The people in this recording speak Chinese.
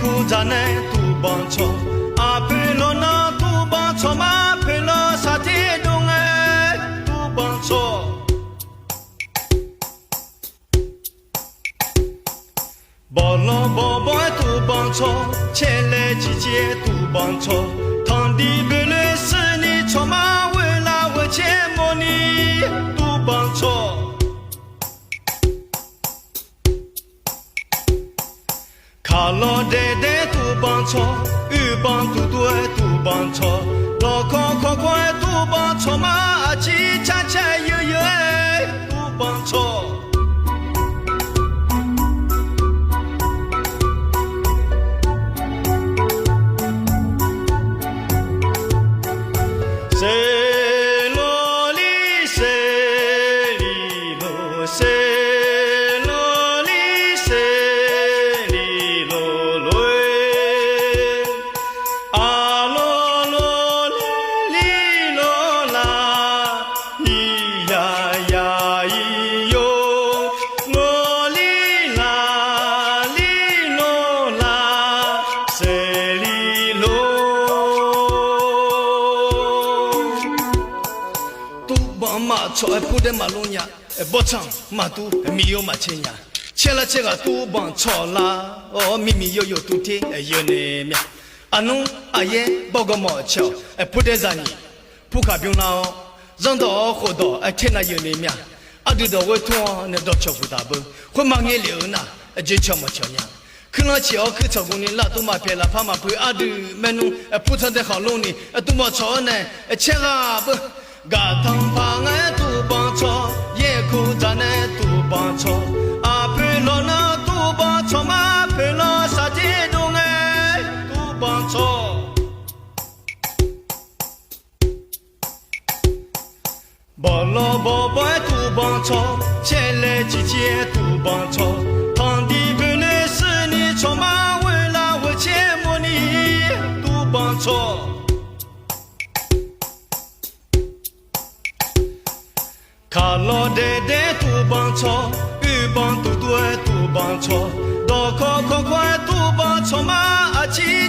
苦咱呢都帮错，阿陪了那都帮错嘛，陪了啥天东哎都帮错。宝了宝宝都帮错，前来季节都帮错，堂弟别来是你错嘛，为了我钱莫你都帮错。卡老代代都帮错，鱼帮多多都帮错，老康快快都帮错嘛，阿七恰恰悠悠哎都帮错。谁罗里谁里罗谁。马错不得马路呀，不长马都没有马钱呀，切了这个都帮错啦，哦咪咪有都听有呢面，阿侬阿爷包个毛巧，不得让你不卡病了，让到活到天那有呢面，阿对到我拖那到巧不大不，会忙眼流呐，就巧么巧呀。可能只要去操工呢，那都嘛别了，怕嘛不阿对没弄，不常在好弄呢，都嘛错呢，切啊不。嘎汤旁哎都帮错，也苦咱呢都帮错，阿陪了那都帮错嘛，陪了啥天东哎都帮错。宝了宝宝都帮错，前来季节都帮错，堂弟本来是你错嘛，为了我钱莫你都帮错。卡老代代都帮错，鱼帮多多都帮错，老靠快快都帮错嘛，阿七